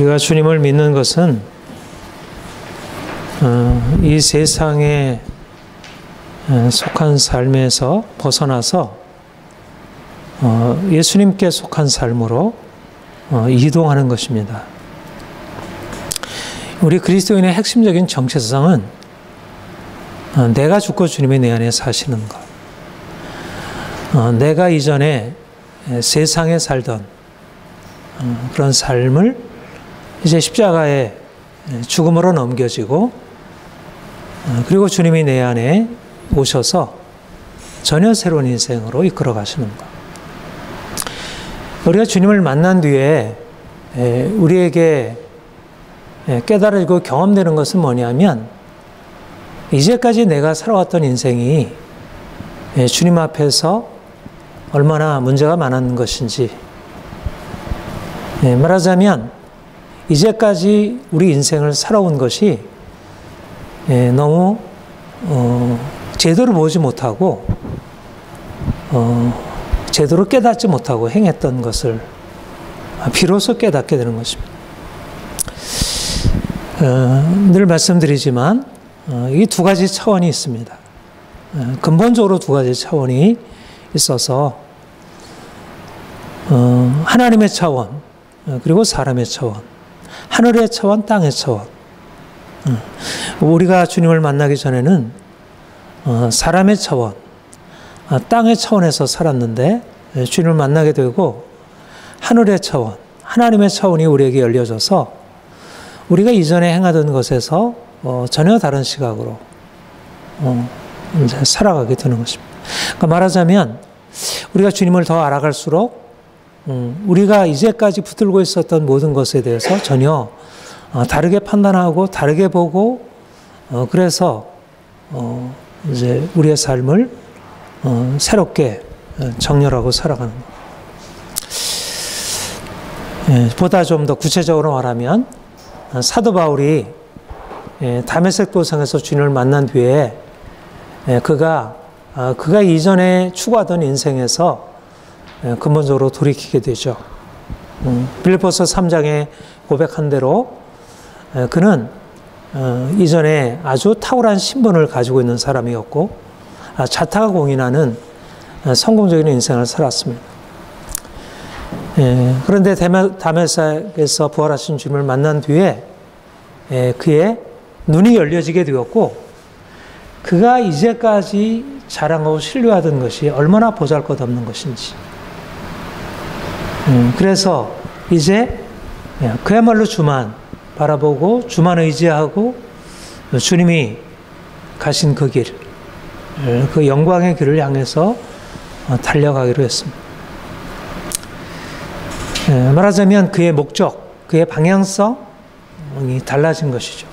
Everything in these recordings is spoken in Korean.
우리가 주님을 믿는 것은 이 세상에 속한 삶에서 벗어나서 예수님께 속한 삶으로 이동하는 것입니다. 우리 그리스도인의 핵심적인 정체성은 내가 죽고 주님이 내 안에 사시는 것. 내가 이전에 세상에 살던 그런 삶을 이제 십자가의 죽음으로 넘겨지고, 그리고 주님이 내 안에 오셔서 전혀 새로운 인생으로 이끌어 가시는 것. 우리가 주님을 만난 뒤에 우리에게 깨달아지고 경험되는 것은 뭐냐면, 이제까지 내가 살아왔던 인생이 주님 앞에서 얼마나 문제가 많았는 것인지, 말하자면 이제까지 우리 인생을 살아온 것이 너무 제대로 보지 못하고 제대로 깨닫지 못하고 행했던 것을 비로소 깨닫게 되는 것입니다. 늘 말씀드리지만 이 두 가지 차원이 있습니다. 근본적으로 두 가지 차원이 있어서 하나님의 차원, 그리고 사람의 차원, 하늘의 차원, 땅의 차원. 우리가 주님을 만나기 전에는 사람의 차원, 땅의 차원에서 살았는데 주님을 만나게 되고, 하늘의 차원, 하나님의 차원이 우리에게 열려져서 우리가 이전에 행하던 것에서 전혀 다른 시각으로 이제 살아가게 되는 것입니다. 그러니까 말하자면 우리가 주님을 더 알아갈수록 우리가 이제까지 붙들고 있었던 모든 것에 대해서 전혀 다르게 판단하고 다르게 보고, 그래서 이제 우리의 삶을 새롭게 정렬하고 살아가는 것. 보다 좀 더 구체적으로 말하면, 사도 바울이 다메섹 도상에서 주님을 만난 뒤에 그가 이전에 추구하던 인생에서 근본적으로 돌이키게 되죠. 빌립보서 3장에 고백한 대로 그는 이전에 아주 탁월한 신분을 가지고 있는 사람이었고, 자타가 공인하는 성공적인 인생을 살았습니다. 그런데 다메섹에서 부활하신 주님을 만난 뒤에 그의 눈이 열려지게 되었고, 그가 이제까지 자랑하고 신뢰하던 것이 얼마나 보잘것없는 것인지, 그래서 이제 그야말로 주만 바라보고 주만 의지하고 주님이 가신 그 길, 그 영광의 길을 향해서 달려가기로 했습니다. 말하자면 그의 목적, 그의 방향성이 달라진 것이죠.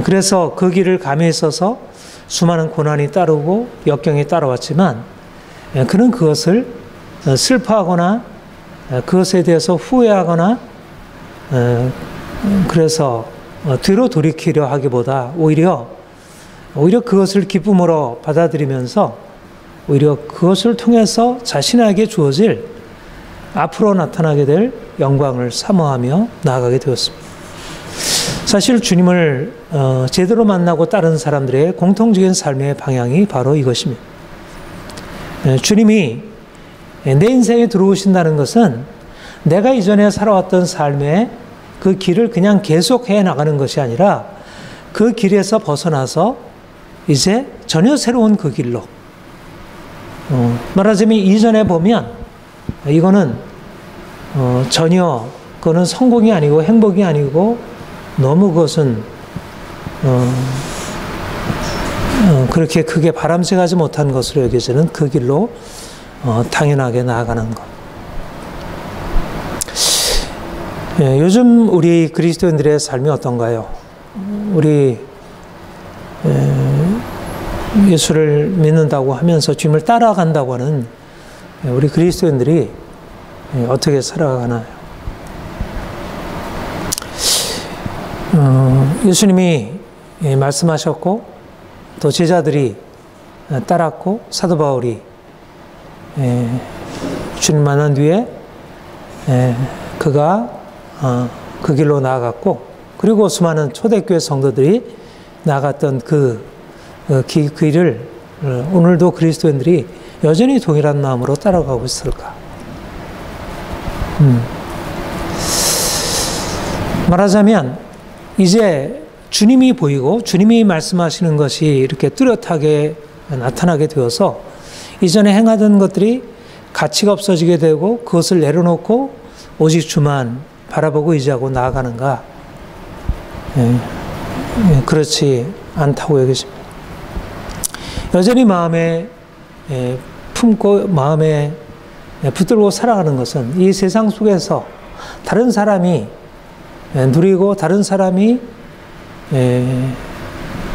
그래서 그 길을 감에 있어서 수많은 고난이 따르고 역경이 따라왔지만, 그는 그것을 슬퍼하거나 그것에 대해서 후회하거나 그래서 뒤로 돌이키려 하기보다 오히려 그것을 기쁨으로 받아들이면서 오히려 그것을 통해서 자신에게 주어질 앞으로 나타나게 될 영광을 사모하며 나아가게 되었습니다. 사실 주님을 제대로 만나고 따른 사람들의 공통적인 삶의 방향이 바로 이것입니다. 주님이 내 인생에 들어오신다는 것은 내가 이전에 살아왔던 삶의 그 길을 그냥 계속해 나가는 것이 아니라 그 길에서 벗어나서 이제 전혀 새로운 그 길로, 말하자면 이전에 보면 이거는 전혀 그거는 성공이 아니고 행복이 아니고 너무 그것은 그렇게 크게 바람직하지 못한 것으로 여겨지는 그 길로 당연하게 나아가는 것. 요즘 우리 그리스도인들의 삶이 어떤가요? 우리 예수를 믿는다고 하면서 주님을 따라간다고 하는 우리 그리스도인들이 어떻게 살아가나요? 예수님이 말씀하셨고 또 제자들이 따랐고 사도 바울이 주님 만난 뒤에 그가 그 길로 나아갔고, 그리고 수많은 초대교회 성도들이 나아갔던 그 길을 오늘도 그리스도인들이 여전히 동일한 마음으로 따라가고 있을까? 말하자면 이제 주님이 보이고 주님이 말씀하시는 것이 이렇게 뚜렷하게 나타나게 되어서 이전에 행하던 것들이 가치가 없어지게 되고 그것을 내려놓고 오직 주만 바라보고 의지하고 나아가는가? 그렇지 않다고 여기십니다. 여전히 마음에 품고 마음에 붙들고 살아가는 것은 이 세상 속에서 다른 사람이 누리고 다른 사람이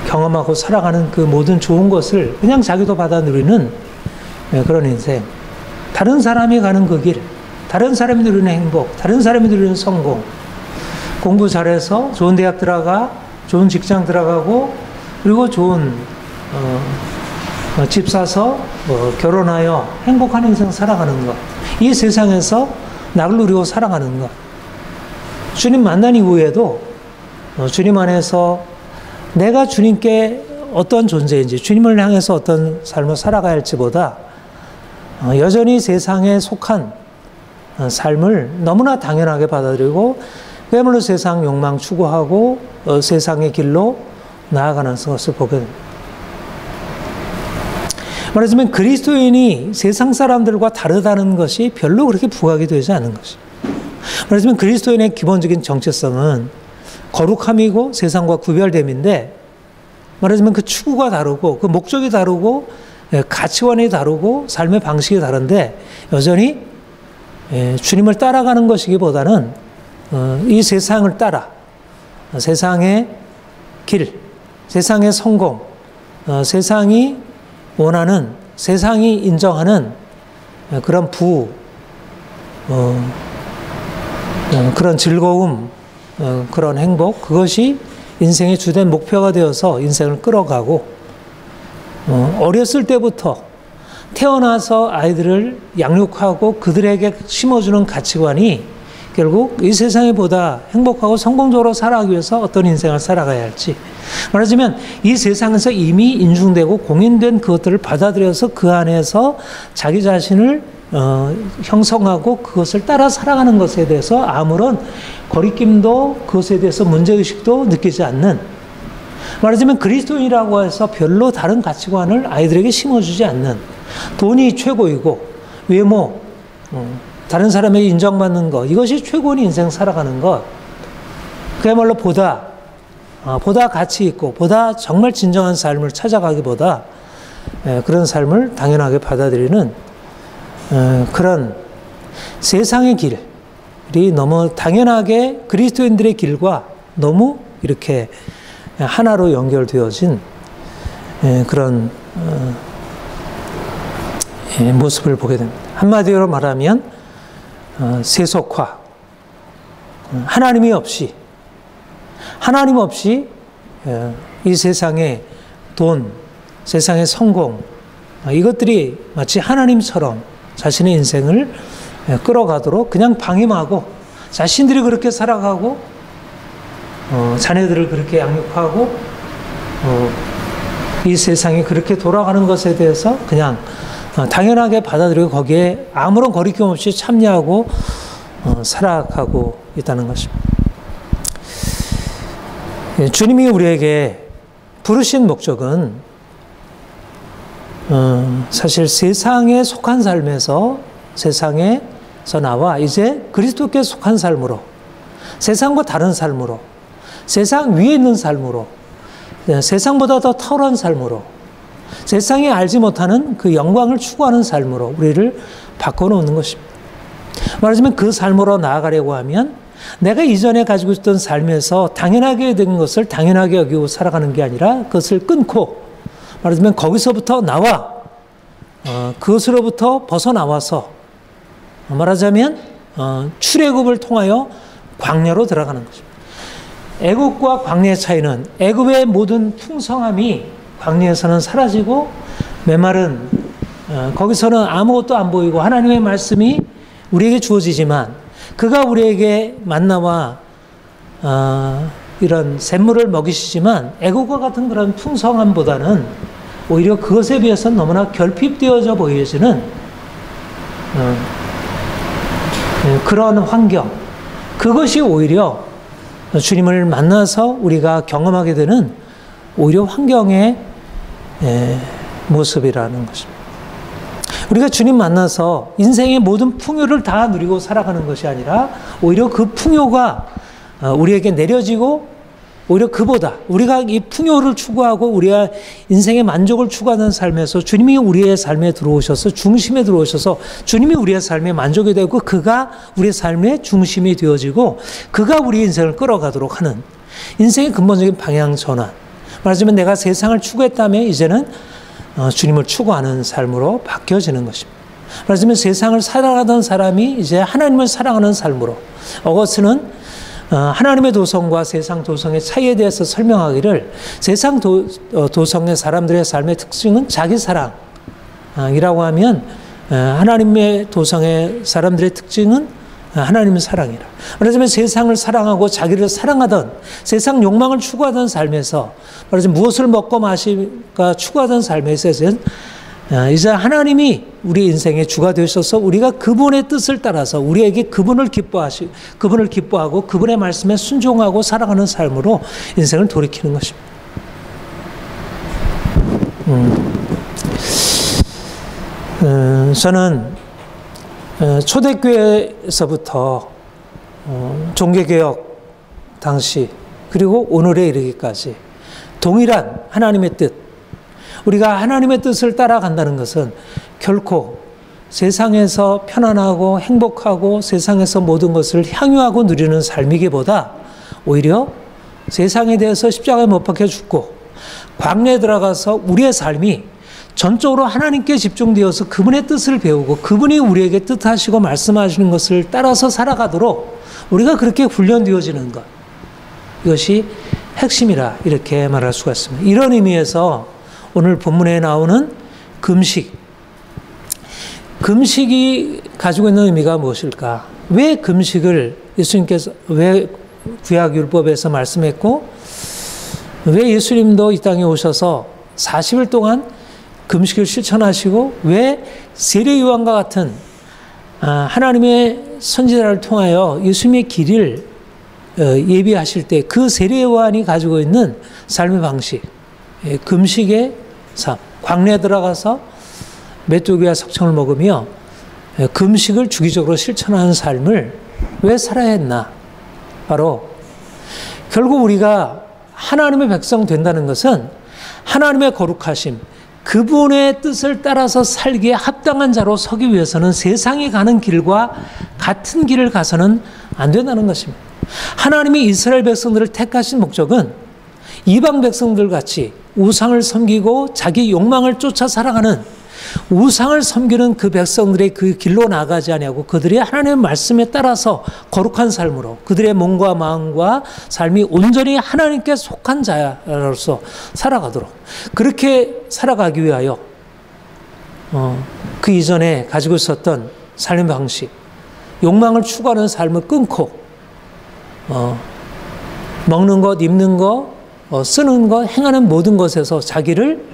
경험하고 살아가는 그 모든 좋은 것을 그냥 자기도 받아 누리는 그런 인생. 다른 사람이 가는 그 길, 다른 사람이 누리는 행복, 다른 사람이 누리는 성공, 공부 잘해서 좋은 대학 들어가, 좋은 직장 들어가고, 그리고 좋은 집 사서 결혼하여 행복한 인생 살아가는 것. 이 세상에서 낙을 누리고 살아가는 것. 주님 만난 이후에도 주님 안에서 내가 주님께 어떤 존재인지, 주님을 향해서 어떤 삶을 살아가야 할지보다 여전히 세상에 속한 삶을 너무나 당연하게 받아들이고 그야말로 세상 욕망 추구하고 세상의 길로 나아가는 것을 보게 됩니다. 말하자면 그리스도인이 세상 사람들과 다르다는 것이 별로 그렇게 부각이 되지 않은 것이죠. 말하자면 그리스도인의 기본적인 정체성은 거룩함이고 세상과 구별됨인데, 말하자면 그 추구가 다르고 그 목적이 다르고 가치관이 다르고 삶의 방식이 다른데 여전히 주님을 따라가는 것이기보다는 이 세상을 따라 세상의 길, 세상의 성공, 세상이 원하는, 세상이 인정하는 그런 그런 즐거움, 그런 행복, 그것이 인생의 주된 목표가 되어서 인생을 끌어가고, 어렸을 때부터 태어나서 아이들을 양육하고 그들에게 심어주는 가치관이 결국 이 세상에 보다 행복하고 성공적으로 살아가기 위해서 어떤 인생을 살아가야 할지, 말하자면 이 세상에서 이미 인중되고 공인된 그것들을 받아들여서 그 안에서 자기 자신을 형성하고 그것을 따라 살아가는 것에 대해서 아무런 거리낌도 그것에 대해서 문제의식도 느끼지 않는, 말하자면 그리스도인이라고 해서 별로 다른 가치관을 아이들에게 심어주지 않는, 돈이 최고이고 외모, 다른 사람에게 인정받는 것, 이것이 최고인 인생 살아가는 것, 그야말로 보다 가치 있고 보다 정말 진정한 삶을 찾아가기보다 그런 삶을 당연하게 받아들이는 그런 세상의 길이 너무 당연하게 그리스도인들의 길과 너무 이렇게 하나로 연결되어진 그런 모습을 보게 됩니다. 한마디로 말하면 세속화, 하나님 없이 이 세상의 돈, 세상의 성공, 이것들이 마치 하나님처럼 자신의 인생을 끌어가도록 그냥 방임하고 자신들이 그렇게 살아가고 자녀들을 그렇게 양육하고 이 세상이 그렇게 돌아가는 것에 대해서 그냥 당연하게 받아들이고 거기에 아무런 거리낌 없이 참여하고 살아가고 있다는 것입니다. 주님이 우리에게 부르신 목적은 사실 세상에 속한 삶에서 세상에서 나와 이제 그리스도께 속한 삶으로, 세상과 다른 삶으로, 세상 위에 있는 삶으로, 세상보다 더 탁월한 삶으로, 세상이 알지 못하는 그 영광을 추구하는 삶으로 우리를 바꿔놓는 것입니다. 말하자면 그 삶으로 나아가려고 하면 내가 이전에 가지고 있던 삶에서 당연하게 된 것을 당연하게 여기고 살아가는 게 아니라 그것을 끊고, 말하자면 거기서부터 나와 그것으로부터 벗어나와서 말하자면 출애굽을 통하여 광야로 들어가는 것입니다. 애굽과 광야의 차이는 애굽의 모든 풍성함이 광야에서는 사라지고 메마른 거기서는 아무것도 안 보이고 하나님의 말씀이 우리에게 주어지지만 그가 우리에게 만나와 이런 샘물을 먹이시지만 애국과 같은 그런 풍성함보다는 오히려 그것에 비해서는 너무나 결핍되어져 보여지는 그런 환경, 그것이 오히려 주님을 만나서 우리가 경험하게 되는 오히려 환경의 모습이라는 것입니다. 우리가 주님 만나서 인생의 모든 풍요를 다 누리고 살아가는 것이 아니라 오히려 그 풍요가 우리에게 내려지고 오히려 그보다 우리가 이 풍요를 추구하고 우리가 인생의 만족을 추구하는 삶에서 주님이 우리의 삶에 들어오셔서 중심에 들어오셔서 주님이 우리의 삶에 만족이 되고 그가 우리의 삶의 중심이 되어지고 그가 우리의 인생을 끌어가도록 하는 인생의 근본적인 방향 전환. 말하자면 내가 세상을 추구했다면 이제는 주님을 추구하는 삶으로 바뀌어지는 것입니다. 말하자면 세상을 사랑하던 사람이 이제 하나님을 사랑하는 삶으로. 어거스는 하나님의 도성과 세상 도성의 차이에 대해서 설명하기를 세상 도성의 사람들의 삶의 특징은 자기 사랑이라고 하면 하나님의 도성의 사람들의 특징은 하나님의 사랑이라. 말하자면 세상을 사랑하고 자기를 사랑하던 세상 욕망을 추구하던 삶에서 말하자면 무엇을 먹고 마실까 추구하던 삶에서 이제 하나님이 우리 인생의 주가 되셔서 우리가 그분의 뜻을 따라서 우리에게 그분을 기뻐하고 그분의 말씀에 순종하고 살아가는 삶으로 인생을 돌이키는 것입니다. 저는 초대교회에서부터 종교개혁 당시 그리고 오늘에 이르기까지 동일한 하나님의 뜻, 우리가 하나님의 뜻을 따라간다는 것은 결코 세상에서 편안하고 행복하고 세상에서 모든 것을 향유하고 누리는 삶이기보다 오히려 세상에 대해서 십자가에 못 박혀 죽고 광야에 들어가서 우리의 삶이 전적으로 하나님께 집중되어서 그분의 뜻을 배우고 그분이 우리에게 뜻하시고 말씀하시는 것을 따라서 살아가도록 우리가 그렇게 훈련되어지는 것, 이것이 핵심이라 이렇게 말할 수가 있습니다. 이런 의미에서 오늘 본문에 나오는 금식이 가지고 있는 의미가 무엇일까? 왜 금식을 예수님께서 왜 구약율법에서 말씀했고 왜 예수님도 이 땅에 오셔서 40일 동안 금식을 실천하시고 왜 세례요한과 같은 하나님의 선지자를 통하여 예수님의 길을 예비하실 때 그 세례요한이 가지고 있는 삶의 방식, 금식의 삶, 광야에 들어가서 메뚜기와 석청을 먹으며 금식을 주기적으로 실천하는 삶을 왜 살아야 했나? 바로 결국 우리가 하나님의 백성 된다는 것은 하나님의 거룩하심, 그분의 뜻을 따라서 살기에 합당한 자로 서기 위해서는 세상이 가는 길과 같은 길을 가서는 안 된다는 것입니다. 하나님이 이스라엘 백성들을 택하신 목적은 이방 백성들 같이 우상을 섬기고 자기 욕망을 쫓아 살아가는 우상을 섬기는 그 백성들의 그 길로 나가지 아니하고 그들의 하나님의 말씀에 따라서 거룩한 삶으로 그들의 몸과 마음과 삶이 온전히 하나님께 속한 자로서 살아가도록 그렇게 살아가기 위하여 그 이전에 가지고 있었던 삶의 방식, 욕망을 추구하는 삶을 끊고 먹는 것, 입는 것, 쓰는 것, 행하는 모든 것에서 자기를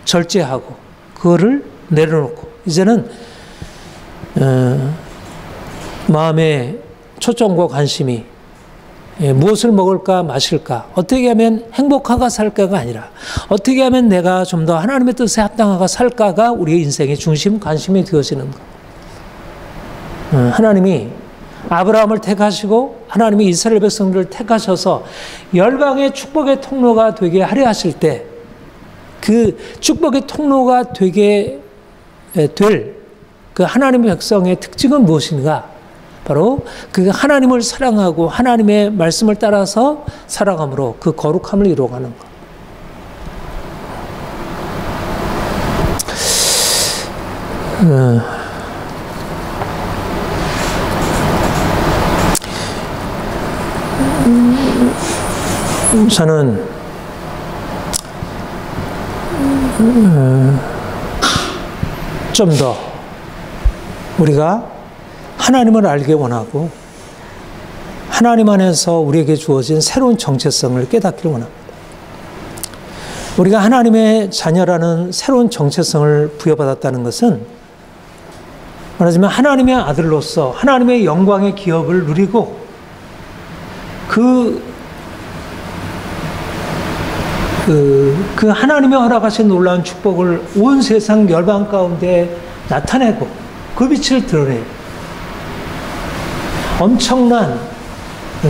절제하고 그거를 내려놓고 이제는 마음의 초점과 관심이 무엇을 먹을까 마실까 어떻게 하면 행복하가 살까가 아니라 어떻게 하면 내가 좀 더 하나님의 뜻에 합당하가 살까가 우리의 인생의 중심 관심이 되어지는 것. 하나님이 아브라함을 택하시고 하나님이 이스라엘 백성들을 택하셔서 열방의 축복의 통로가 되게 하려 하실 때 그 축복의 통로가 되게 될 그 하나님의 백성의 특징은 무엇인가? 바로 그 하나님을 사랑하고 하나님의 말씀을 따라서 살아감으로 그 거룩함을 이루어가는 것. 저는 좀 더 우리가 하나님을 알기 원하고 하나님 안에서 우리에게 주어진 새로운 정체성을 깨닫기를 원합니다. 우리가 하나님의 자녀라는 새로운 정체성을 부여받았다는 것은 말하자면 하나님의 아들로서 하나님의 영광의 기업을 누리고 그 하나님의 허락하신 놀라운 축복을 온 세상 열방 가운데 나타내고 그 빛을 드러내고 엄청난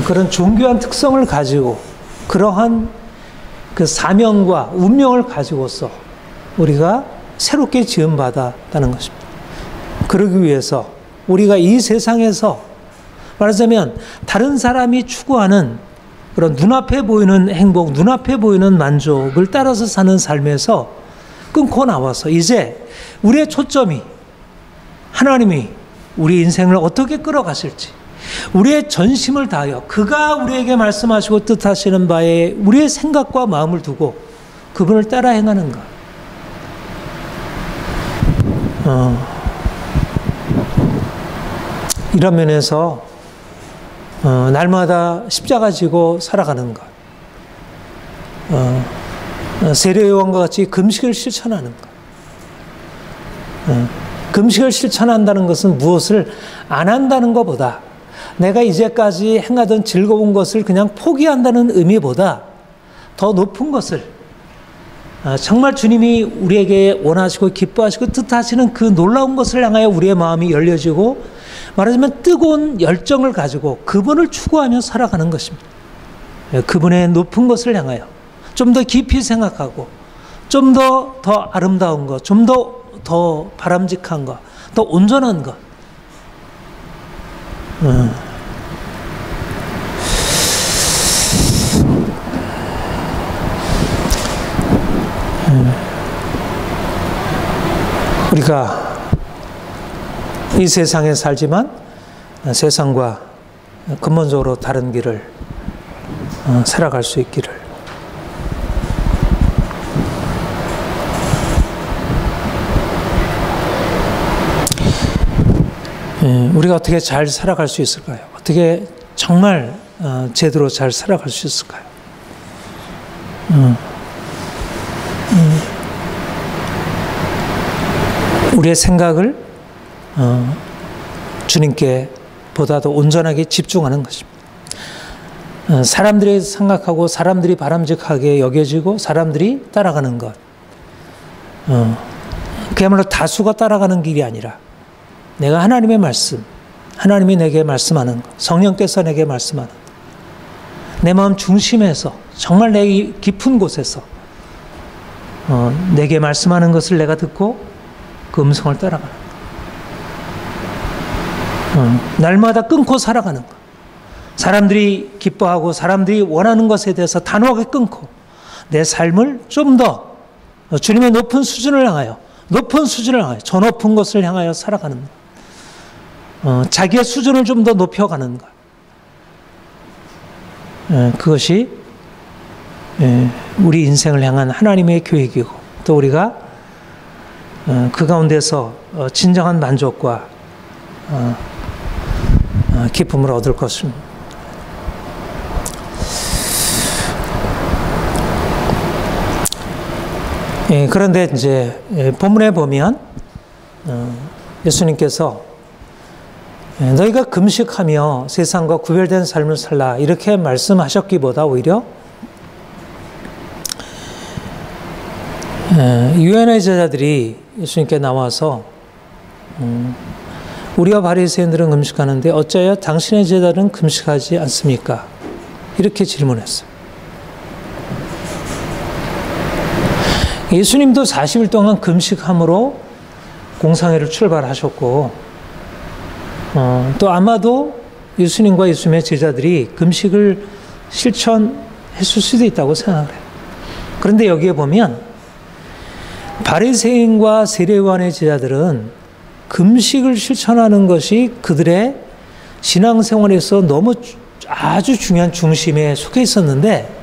그런 존귀한 특성을 가지고 그러한 그 사명과 운명을 가지고서 우리가 새롭게 지음받았다는 것입니다. 그러기 위해서 우리가 이 세상에서 말하자면 다른 사람이 추구하는 그런 눈앞에 보이는 행복, 눈앞에 보이는 만족을 따라서 사는 삶에서 끊고 나와서 이제 우리의 초점이 하나님이 우리 인생을 어떻게 끌어가실지 우리의 전심을 다하여 그가 우리에게 말씀하시고 뜻하시는 바에 우리의 생각과 마음을 두고 그분을 따라 행하는 것. 이런 면에서 날마다 십자가 지고 살아가는 것. 세례요한과 같이 금식을 실천하는 것. 금식을 실천한다는 것은 무엇을 안 한다는 것보다 내가 이제까지 행하던 즐거운 것을 그냥 포기한다는 의미보다 더 높은 것을 정말 주님이 우리에게 원하시고 기뻐하시고 뜻하시는 그 놀라운 것을 향하여 우리의 마음이 열려지고 말하자면 뜨거운 열정을 가지고 그분을 추구하며 살아가는 것입니다. 그분의 높은 것을 향하여 좀 더 깊이 생각하고 좀 더 아름다운 것, 좀 더 바람직한 것, 더 온전한 것. 우리가 이 세상에 살지만 세상과 근본적으로 다른 길을 살아갈 수 있기를. 우리가 어떻게 잘 살아갈 수 있을까요? 어떻게 정말 제대로 잘 살아갈 수 있을까요? 우리의 생각을 주님께 보다 더 온전하게 집중하는 것입니다. 사람들이 생각하고 사람들이 바람직하게 여겨지고 사람들이 따라가는 것. 그야말로 다수가 따라가는 길이 아니라 내가 하나님의 말씀, 하나님이 내게 말씀하는 것, 성령께서 내게 말씀하는 것, 내 마음 중심에서 정말 내 깊은 곳에서 내게 말씀하는 것을 내가 듣고 그 음성을 따라가는 것. 날마다 끊고 살아가는 것. 사람들이 기뻐하고 사람들이 원하는 것에 대해서 단호하게 끊고 내 삶을 좀 더 주님의 높은 수준을 향하여 저 높은 것을 향하여 살아가는 것. 자기의 수준을 좀 더 높여가는 것. 그것이 우리 인생을 향한 하나님의 계획이고 또 우리가 그 가운데서 진정한 만족과 기쁨을 얻을 것입니다. 그런데 이제 본문에 보면 예수님께서 너희가 금식하며 세상과 구별된 삶을 살라 이렇게 말씀하셨기보다 오히려 유언의 제자들이 예수님께 나와서 우리와 바리새인들은 금식하는데 어찌하여 당신의 제자들은 금식하지 않습니까? 이렇게 질문했어요. 예수님도 40일 동안 금식함으로 공생애를 출발하셨고 또 아마도 예수님과 예수님의 제자들이 금식을 실천했을 수도 있다고 생각을 해요. 그런데 여기에 보면 바리새인과 세례요한의 제자들은 금식을 실천하는 것이 그들의 신앙생활에서 너무 아주 중요한 중심에 속해 있었는데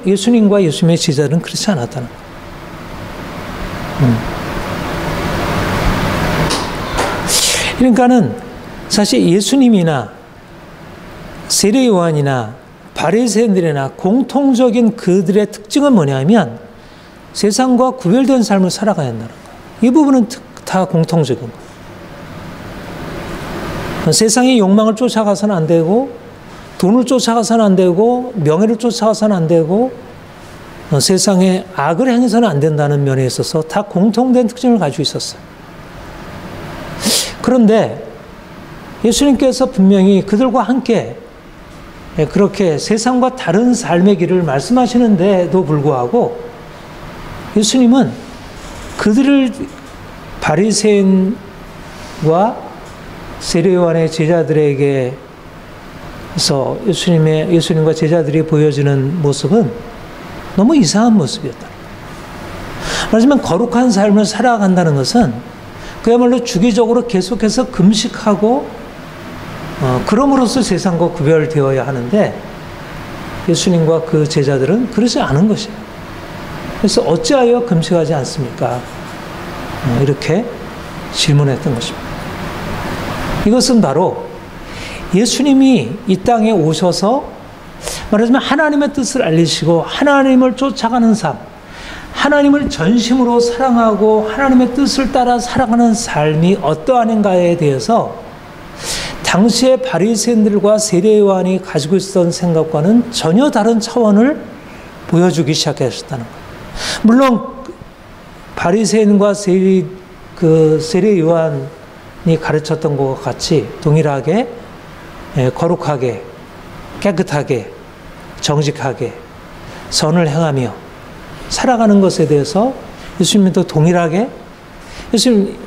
예수님과 예수님의 제자들은 그렇지 않았다는 거예요. 그러니까는 사실 예수님이나 세례 요한이나 바리새인들이나 공통적인 그들의 특징은 뭐냐면 세상과 구별된 삶을 살아가야 한다는 거예요. 이 부분은 다 공통적인 거예요. 세상의 욕망을 쫓아가서는 안 되고, 돈을 쫓아가서는 안 되고, 명예를 쫓아가서는 안 되고, 세상에 악을 행해서는 안 된다는 면에 있어서 다 공통된 특징을 가지고 있었어요. 그런데 예수님께서 분명히 그들과 함께 그렇게 세상과 다른 삶의 길을 말씀하시는데도 불구하고 예수님은 그들을 바리새인과 세례 요한의 제자들에게서 예수님과 제자들이 보여지는 모습은 너무 이상한 모습이었다. 말하자면 거룩한 삶을 살아간다는 것은 그야말로 주기적으로 계속해서 금식하고 그럼으로써 세상과 구별되어야 하는데 예수님과 그 제자들은 그러지 않은 것이에요. 그래서 어찌하여 금식하지 않습니까? 이렇게 질문했던 것입니다. 이것은 바로 예수님이 이 땅에 오셔서 말하자면 하나님의 뜻을 알리시고 하나님을 쫓아가는 삶, 하나님을 전심으로 사랑하고 하나님의 뜻을 따라 살아가는 삶이 어떠한가에 대해서 당시의 바리새인들과 세례 요한이 가지고 있었던 생각과는 전혀 다른 차원을 보여주기 시작하셨다는 거예요. 물론 바리새인과 세례 요한이 가르쳤던 것과 같이 동일하게 거룩하게 깨끗하게 정직하게 선을 행하며 살아가는 것에 대해서 예수님도 동일하게 예수님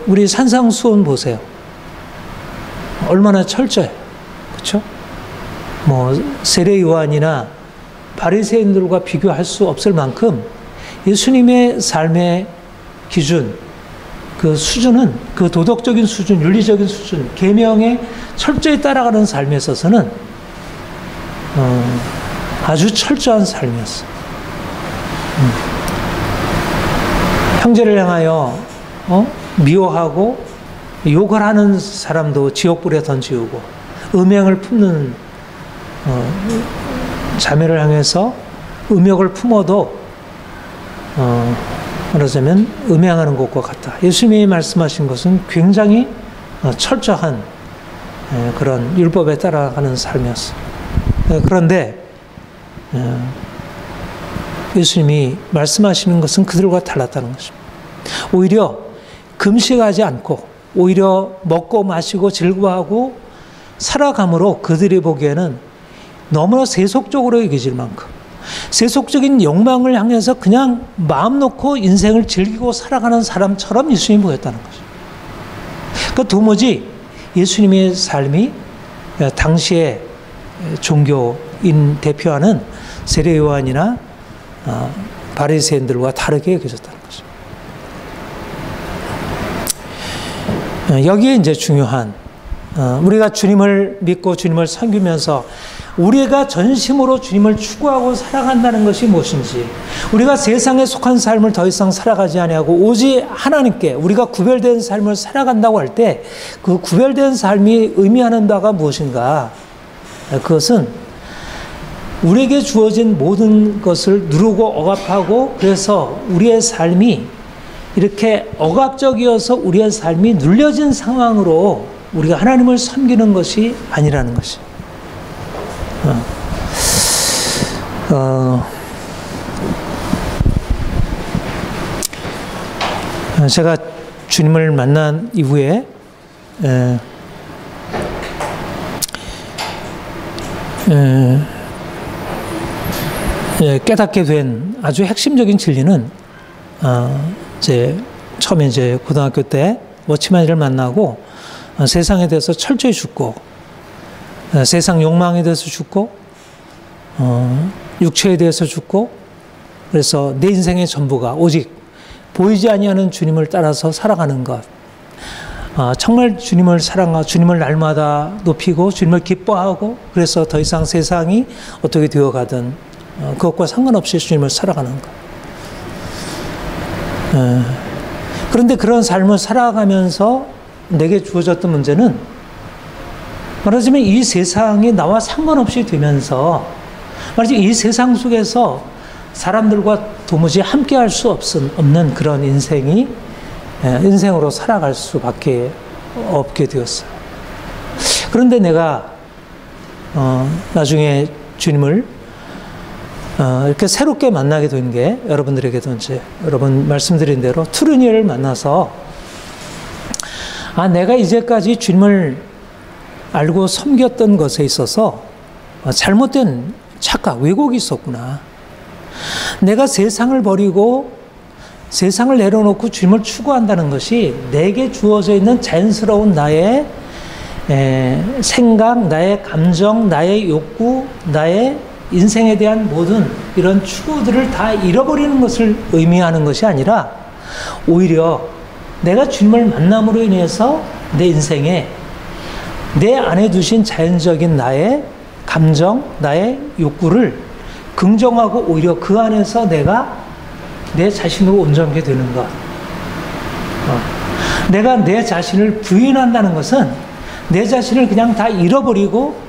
우리 산상수훈 보세요. 얼마나 철저해, 그렇죠? 뭐 세례 요한이나 바리새인들과 비교할 수 없을 만큼 예수님의 삶의 기준, 그 수준은 그 도덕적인 수준, 윤리적인 수준, 계명에 철저히 따라가는 삶에 있어서는 아주 철저한 삶이었어. 형제를 향하여 미워하고 욕을 하는 사람도 지옥불에 던지우고 음행을 품는 자매를 향해서 음욕을 품어도 말하자면 음행하는 것과 같다. 예수님이 말씀하신 것은 굉장히 철저한 그런 율법에 따라가는 삶이었어요. 그런데 예수님이 말씀하시는 것은 그들과 달랐다는 것입니다. 오히려 금식하지 않고 오히려 먹고 마시고 즐거워하고 살아감으로 그들이 보기에는 너무나 세속적으로 여겨질 만큼 세속적인 욕망을 향해서 그냥 마음 놓고 인생을 즐기고 살아가는 사람처럼 예수님이 보였다는 거죠. 그러니까 도무지 예수님의 삶이 당시의 종교인 대표하는 세례 요한이나 바리새인들과 다르게 여겨졌다는 거죠. 여기에 이제 중요한 우리가 주님을 믿고 주님을 섬기면서 우리가 전심으로 주님을 추구하고 살아간다는 것이 무엇인지, 우리가 세상에 속한 삶을 더 이상 살아가지 아니하고 오직 하나님께 우리가 구별된 삶을 살아간다고 할 때 그 구별된 삶이 의미하는 바가 무엇인가? 그것은 우리에게 주어진 모든 것을 누르고 억압하고 그래서 우리의 삶이 이렇게 억압적이어서 우리의 삶이 눌려진 상황으로 우리가 하나님을 섬기는 것이 아니라는 것이. 제가 주님을 만난 이후에 깨닫게 된 아주 핵심적인 진리는 이제 처음에 이제 고등학교 때 워치맨을 만나고 세상에 대해서 철저히 죽고 세상 욕망에 대해서 죽고 육체에 대해서 죽고 그래서 내 인생의 전부가 오직 보이지 아니하는 주님을 따라서 살아가는 것. 정말 주님을 사랑하고 주님을 날마다 높이고 주님을 기뻐하고 그래서 더 이상 세상이 어떻게 되어가든 그것과 상관없이 주님을 살아가는 것. 그런데 그런 삶을 살아가면서 내게 주어졌던 문제는 말하자면 이 세상이 나와 상관없이 되면서 말하자면 이 세상 속에서 사람들과 도무지 함께할 수 없는 그런 인생으로 살아갈 수밖에 없게 되었어요. 그런데 내가 나중에 주님을 이렇게 새롭게 만나게 된 게 여러분들에게도 이제 여러분 말씀드린 대로 투르니엘을 만나서 내가 이제까지 주님을 알고 섬겼던 것에 있어서 잘못된 착각, 왜곡이 있었구나. 내가 세상을 버리고 세상을 내려놓고 주님을 추구한다는 것이 내게 주어져 있는 자연스러운 나의 생각, 나의 감정, 나의 욕구, 나의 인생에 대한 모든 이런 추구들을 다 잃어버리는 것을 의미하는 것이 아니라 오히려 내가 주님을 만남으로 인해서 내 인생에 내 안에 두신 자연적인 나의 감정, 나의 욕구를 긍정하고 오히려 그 안에서 내가 내 자신으로 온전하게 되는 것. 내가 내 자신을 부인한다는 것은 내 자신을 그냥 다 잃어버리고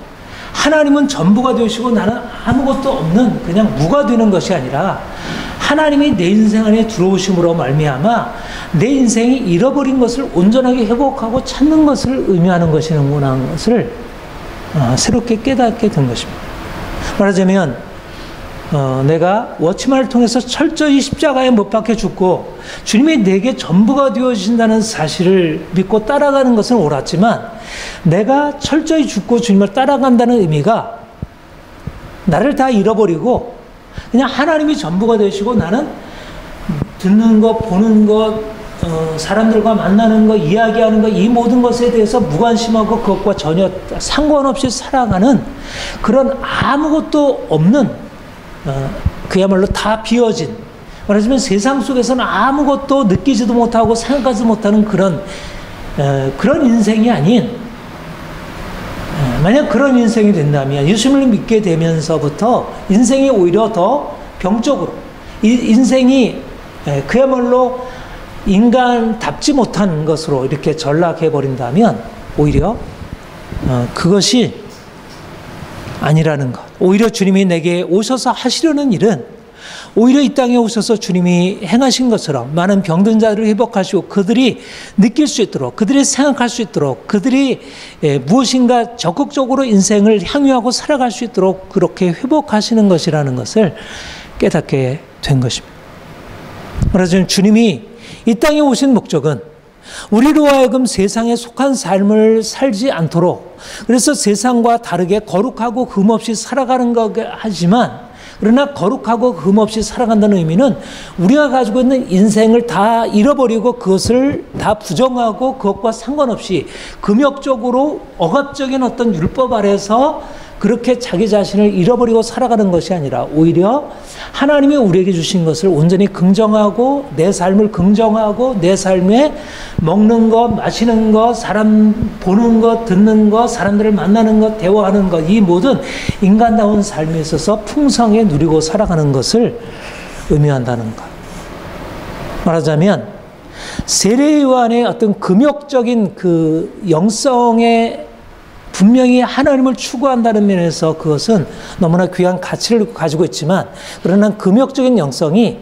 하나님은 전부가 되시고 나는 아무것도 없는 그냥 무가 되는 것이 아니라 하나님이 내 인생 안에 들어오심으로 말미암아 내 인생이 잃어버린 것을 온전하게 회복하고 찾는 것을 의미하는 것이구나 하는 것을 새롭게 깨닫게 된 것입니다. 말하자면 내가 워치만을 통해서 철저히 십자가에 못 박혀 죽고 주님이 내게 전부가 되어진다는 사실을 믿고 따라가는 것은 옳았지만 내가 철저히 죽고 주님을 따라간다는 의미가 나를 다 잃어버리고 그냥 하나님이 전부가 되시고 나는 듣는 것, 보는 것, 사람들과 만나는 것, 이야기하는 것, 이 모든 것에 대해서 무관심하고 그것과 전혀 상관없이 살아가는 그런 아무것도 없는 그야말로 다 비어진, 말하자면 세상 속에서는 아무것도 느끼지도 못하고 생각하지 못하는 그런 인생이 아닌, 만약 그런 인생이 된다면 예수님을 믿게 되면서부터 인생이 오히려 더 병적으로, 인생이 그야말로 인간답지 못한 것으로 이렇게 전락해 버린다면 오히려 그것이 아니라는 것. 오히려 주님이 내게 오셔서 하시려는 일은 오히려 이 땅에 오셔서 주님이 행하신 것처럼 많은 병든 자들을 회복하시고 그들이 느낄 수 있도록, 그들이 생각할 수 있도록, 그들이 무엇인가 적극적으로 인생을 향유하고 살아갈 수 있도록 그렇게 회복하시는 것이라는 것을 깨닫게 된 것입니다. 그래서 주님이 이 땅에 오신 목적은 우리로 하여금 세상에 속한 삶을 살지 않도록, 그래서 세상과 다르게 거룩하고 흠없이 살아가는 것 하지만, 그러나 거룩하고 흠없이 살아간다는 의미는 우리가 가지고 있는 인생을 다 잃어버리고 그것을 다 부정하고 그것과 상관없이 금욕적으로 억압적인 어떤 율법 아래서 그렇게 자기 자신을 잃어버리고 살아가는 것이 아니라 오히려 하나님이 우리에게 주신 것을 온전히 긍정하고 내 삶을 긍정하고 내 삶에 먹는 것, 마시는 것, 사람 보는 것, 듣는 것, 사람들을 만나는 것, 대화하는 것, 이 모든 인간다운 삶에 있어서 풍성히 누리고 살아가는 것을 의미한다는 것. 말하자면 세례요한의 어떤 금욕적인 그 영성의 분명히 하나님을 추구한다는 면에서 그것은 너무나 귀한 가치를 가지고 있지만, 그러나 금욕적인 영성이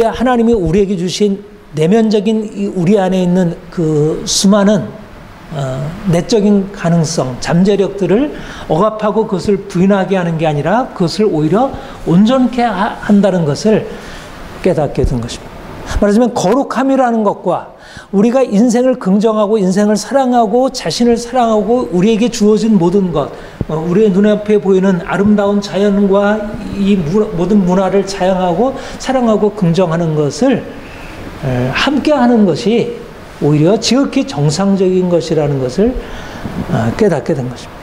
하나님이 우리에게 주신 내면적인 우리 안에 있는 그 수많은 내적인 가능성, 잠재력들을 억압하고 그것을 부인하게 하는 게 아니라 그것을 오히려 온전케 한다는 것을 깨닫게 된 것입니다. 말하자면 거룩함이라는 것과 우리가 인생을 긍정하고 인생을 사랑하고 자신을 사랑하고 우리에게 주어진 모든 것, 우리의 눈앞에 보이는 아름다운 자연과 이 모든 문화를 자양하고 사랑하고 긍정하는 것을 함께하는 것이 오히려 지극히 정상적인 것이라는 것을 깨닫게 된 것입니다.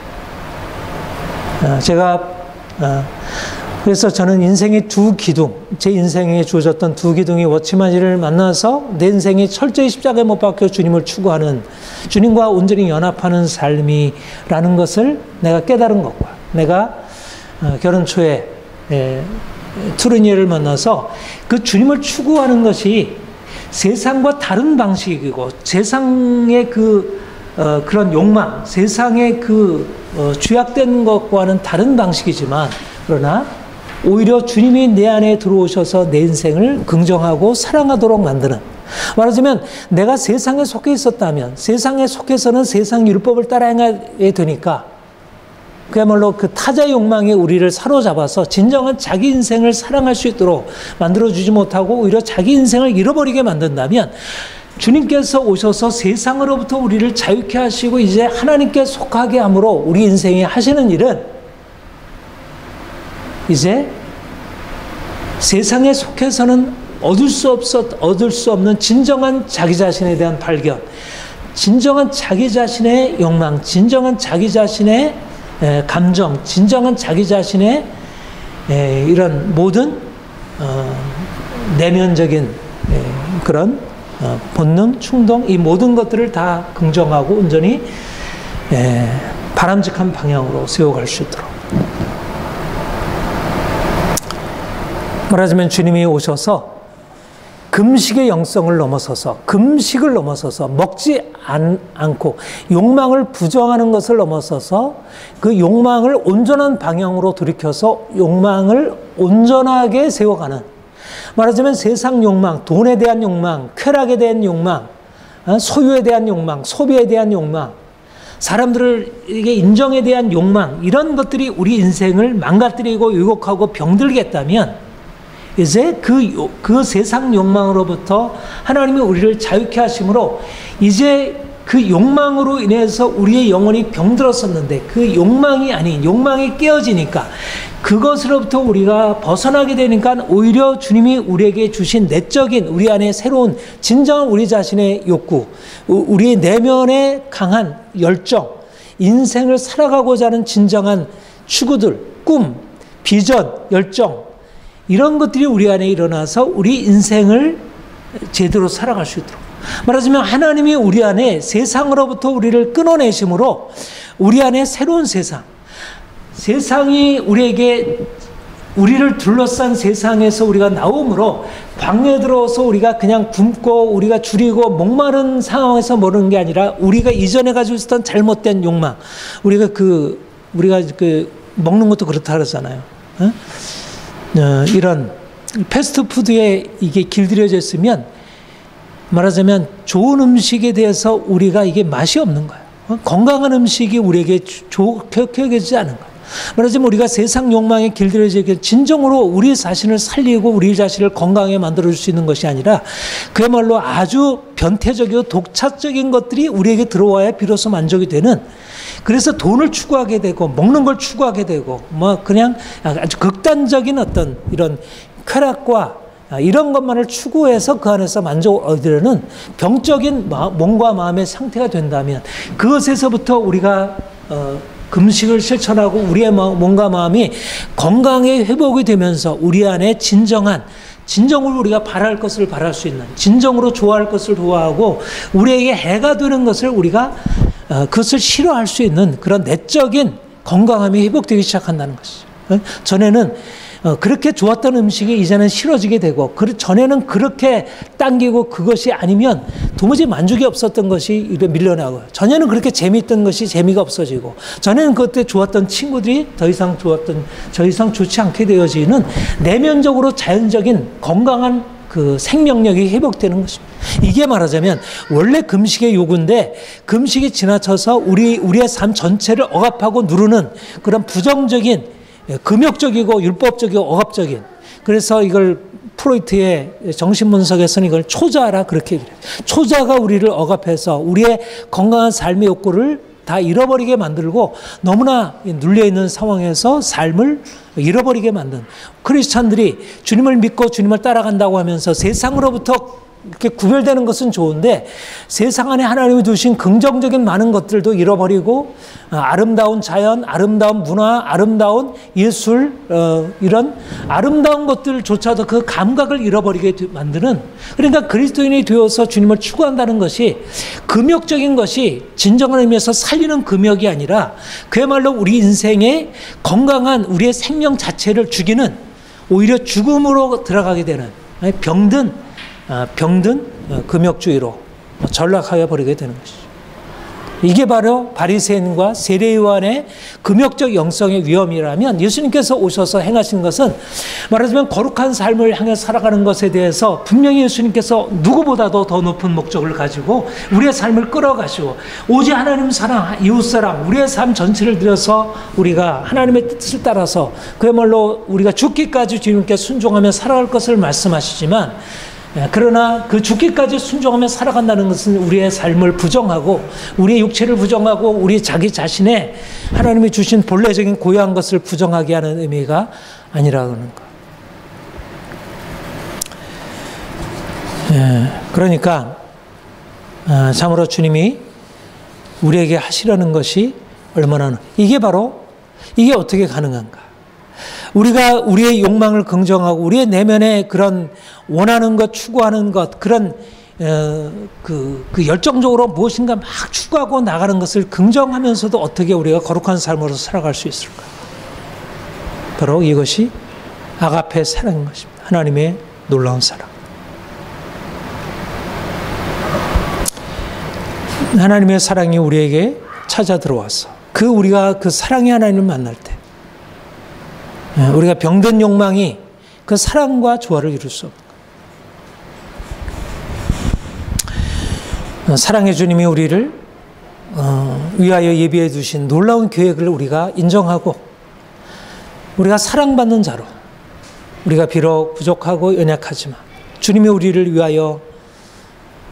그래서 저는 인생의 두 기둥, 제 인생에 주어졌던 두 기둥이 워치만이를 만나서 내 인생이 철저히 십자가에 못 박혀 주님을 추구하는, 주님과 온전히 연합하는 삶이라는 것을 내가 깨달은 것과, 내가 결혼 초에 투르니엘을 만나서 그 주님을 추구하는 것이 세상과 다른 방식이고 세상의 그 그런 욕망, 세상의 죄악된 것과는 다른 방식이지만, 그러나 오히려 주님이 내 안에 들어오셔서 내 인생을 긍정하고 사랑하도록 만드는, 말하자면 내가 세상에 속해 있었다면, 세상에 속해서는 세상 율법을 따라가야 되니까 그야말로 그 타자의 욕망에 우리를 사로잡아서 진정한 자기 인생을 사랑할 수 있도록 만들어주지 못하고 오히려 자기 인생을 잃어버리게 만든다면, 주님께서 오셔서 세상으로부터 우리를 자유케 하시고 이제 하나님께 속하게 함으로 우리 인생에 하시는 일은 이제 세상에 속해서는 얻을 수 없는 진정한 자기 자신에 대한 발견, 진정한 자기 자신의 욕망, 진정한 자기 자신의 감정, 진정한 자기 자신의 이런 모든 내면적인 그런 본능, 충동, 이 모든 것들을 다 긍정하고 온전히 바람직한 방향으로 세워갈 수 있도록. 말하자면 주님이 오셔서 금식의 영성을 넘어서서, 금식을 넘어서서, 먹지 않고 욕망을 부정하는 것을 넘어서서 그 욕망을 온전한 방향으로 돌이켜서 욕망을 온전하게 세워가는, 말하자면 세상 욕망, 돈에 대한 욕망, 쾌락에 대한 욕망, 소유에 대한 욕망, 소비에 대한 욕망, 사람들에게 인정에 대한 욕망, 이런 것들이 우리 인생을 망가뜨리고 유혹하고 병들게 했다면 이제 그 세상 욕망으로부터 하나님이 우리를 자유케 하심으로 이제 그 욕망으로 인해서 우리의 영혼이 병들었었는데 그 욕망이 아닌 욕망이 깨어지니까 그것으로부터 우리가 벗어나게 되니까 오히려 주님이 우리에게 주신 내적인 우리 안에 새로운 진정한 우리 자신의 욕구, 우리의 내면의 강한 열정, 인생을 살아가고자 하는 진정한 추구들, 꿈, 비전, 열정, 이런 것들이 우리 안에 일어나서 우리 인생을 제대로 살아갈 수 있도록, 말하자면 하나님이 우리 안에 세상으로부터 우리를 끊어내심으로 우리 안에 새로운 세상, 세상이 우리를 둘러싼 세상에서 우리가 나옴으로 광야에 들어서 우리가 그냥 굶고 우리가 줄이고 목마른 상황에서 머무는 게 아니라 우리가 이전에 가지고 있었던 잘못된 욕망, 우리가 먹는 것도 그렇다 그러잖아요. 이런 패스트푸드에 이게 길들여져 있으면 말하자면 좋은 음식에 대해서 우리가 이게 맛이 없는 거예요. 건강한 음식이 우리에게 좋게 여겨지지 않은 거예요. 말하자면 우리가 세상 욕망에 길들여져 있게 진정으로 우리 자신을 살리고 우리 자신을 건강하게 만들어줄 수 있는 것이 아니라 그야말로 아주 변태적이고 독차적인 것들이 우리에게 들어와야 비로소 만족이 되는, 그래서 돈을 추구하게 되고 먹는 걸 추구하게 되고 그냥 아주 극단적인 어떤 이런 쾌락과 이런 것만을 추구해서 그 안에서 만족을 얻으려는 병적인 몸과 마음의 상태가 된다면 그것에서부터 우리가 금식을 실천하고 우리의 몸과 마음이 건강에 회복이 되면서 우리 안에 진정으로 우리가 바랄 것을 바랄 수 있는, 진정으로 좋아할 것을 좋아하고 우리에게 해가 되는 것을 우리가 그것을 싫어할 수 있는 그런 내적인 건강함이 회복되기 시작한다는 것이죠. 전에는 그렇게 좋았던 음식이 이제는 싫어지게 되고, 전에는 그렇게 당기고 그것이 아니면 도무지 만족이 없었던 것이 밀려나고요. 전에는 그렇게 재미있던 것이 재미가 없어지고, 전에는 그때 좋았던 친구들이 더 이상 좋지 않게 되어지는 내면적으로 자연적인 건강한 그 생명력이 회복되는 것입니다. 이게 말하자면 원래 금식의 요구인데 금식이 지나쳐서 우리의 삶 전체를 억압하고 누르는 그런 부정적인, 금욕적이고 율법적이고 억압적인, 그래서 이걸 프로이트의 정신분석에서는 이걸 초자라 그렇게 얘기해요. 초자가 우리를 억압해서 우리의 건강한 삶의 욕구를 다 잃어버리게 만들고 너무나 눌려있는 상황에서 삶을 잃어버리게 만든, 크리스찬들이 주님을 믿고 주님을 따라간다고 하면서 세상으로부터 이렇게 구별되는 것은 좋은데 세상 안에 하나님이 두신 긍정적인 많은 것들도 잃어버리고 아름다운 자연, 아름다운 문화, 아름다운 예술, 이런 아름다운 것들조차도 그 감각을 잃어버리게 만드는, 그러니까 그리스도인이 되어서 주님을 추구한다는 것이 금욕적인 것이 진정한 의미에서 살리는 금욕이 아니라 그야말로 우리 인생의 건강한 우리의 생명 자체를 죽이는, 오히려 죽음으로 들어가게 되는 병든 금욕주의로 전락하여 버리게 되는 것이죠. 이게 바로 바리새인과 세례요한의 금욕적 영성의 위험이라면 예수님께서 오셔서 행하신 것은 말하자면 거룩한 삶을 향해 살아가는 것에 대해서 분명히 예수님께서 누구보다도 더 높은 목적을 가지고 우리의 삶을 끌어가시고 오직 하나님 사랑, 이웃사랑, 우리의 삶 전체를 들여서 우리가 하나님의 뜻을 따라서 그야말로 우리가 죽기까지 주님께 순종하며 살아갈 것을 말씀하시지만 그러나 그 죽기까지 순종하며 살아간다는 것은 우리의 삶을 부정하고 우리의 육체를 부정하고 우리 자기 자신의 하나님이 주신 본래적인 고유한 것을 부정하게 하는 의미가 아니라는 것. 그러니까 참으로 주님이 우리에게 하시려는 것이 얼마나 이게 어떻게 가능한가? 우리가 우리의 욕망을 긍정하고 우리의 내면의 그런 원하는 것, 추구하는 것, 그런 그 열정적으로 무엇인가 막 추구하고 나가는 것을 긍정하면서도 어떻게 우리가 거룩한 삶으로 살아갈 수 있을까? 바로 이것이 아가페 사랑인 것입니다. 하나님의 놀라운 사랑. 하나님의 사랑이 우리에게 찾아 들어와서 우리가 그 사랑의 하나님을 만날 때 우리가 병든 욕망이 그 사랑과 조화를 이룰 수 없는 사랑의 주님이 우리를 위하여 예비해 두신 놀라운 계획을 우리가 인정하고 우리가 사랑받는 자로 우리가 비록 부족하고 연약하지만 주님이 우리를 위하여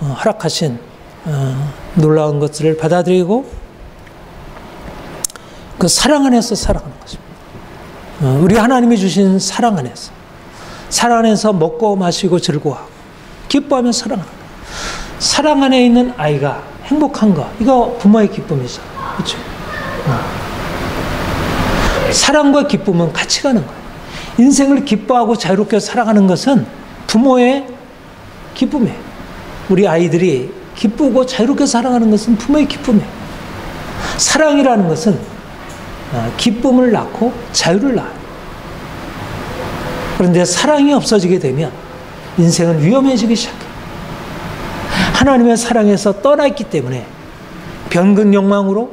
허락하신 놀라운 것들을 받아들이고 그 사랑 안에서 살아가는 것입니다. 우리 하나님이 주신 사랑 안에서 먹고 마시고 즐거워하고 기뻐하며 살아가는 거예요. 사랑 안에 있는 아이가 행복한 거, 이거 부모의 기쁨이죠. 그렇죠? 사랑과 기쁨은 같이 가는 거예요. 인생을 기뻐하고 자유롭게 살아가는 것은 부모의 기쁨이에요. 우리 아이들이 기쁘고 자유롭게 살아가는 것은 부모의 기쁨이에요. 사랑이라는 것은 기쁨을 낳고 자유를 낳아요. 그런데 사랑이 없어지게 되면 인생은 위험해지기 시작해요. 하나님의 사랑에서 떠나 있기 때문에 병든 욕망으로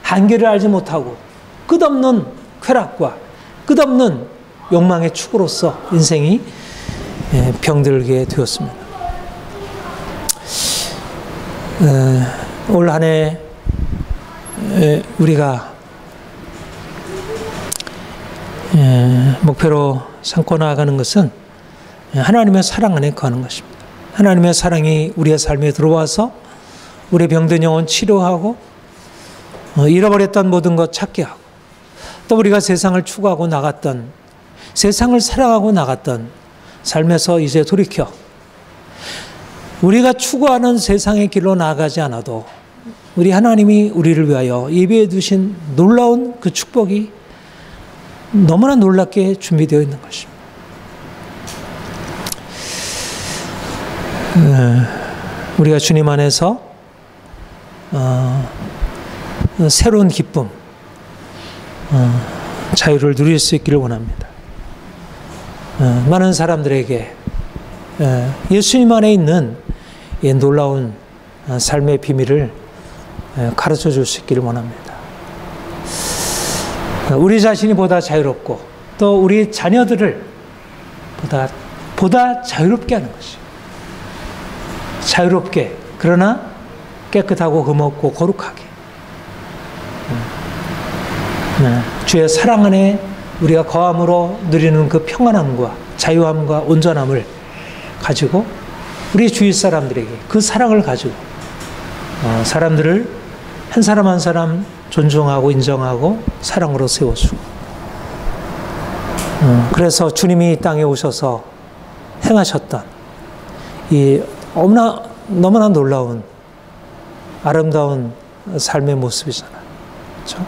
한계를 알지 못하고 끝없는 쾌락과 끝없는 욕망의 축으로서 인생이 병들게 되었습니다. 올 한 해 우리가 목표로 삼고 나아가는 것은 하나님의 사랑 안에 거하는 것입니다. 하나님의 사랑이 우리의 삶에 들어와서 우리의 병든 영혼 치료하고 잃어버렸던 모든 것 찾게 하고 또 우리가 세상을 추구하고 나갔던 세상을 사랑하고 나갔던 삶에서 이제 돌이켜 우리가 추구하는 세상의 길로 나아가지 않아도 우리 하나님이 우리를 위하여 예비해 두신 놀라운 그 축복이 너무나 놀랍게 준비되어 있는 것입니다. 우리가 주님 안에서 새로운 기쁨, 자유를 누릴 수 있기를 원합니다. 많은 사람들에게 예수님 안에 있는 이 놀라운 삶의 비밀을 가르쳐 줄 수 있기를 원합니다. 우리 자신이 보다 자유롭고 또 우리 자녀들을 보다 자유롭게 하는 것이죠. 자유롭게 그러나 깨끗하고 흠없고 거룩하게 주의 사랑 안에 우리가 거함으로 누리는 그 평안함과 자유함과 온전함을 가지고 우리 주위 사람들에게 그 사랑을 가지고 사람들을 한 사람 한 사람 존중하고 인정하고 사랑으로 세워주고 그래서 주님이 이 땅에 오셔서 행하셨던 이 너무나 놀라운 아름다운 삶의 모습이잖아요. 그렇죠?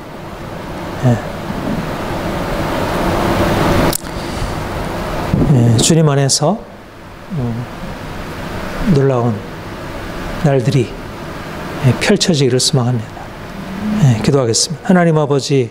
주님 안에서 놀라운 날들이 펼쳐지기를 소망합니다. 기도하겠습니다. 하나님 아버지,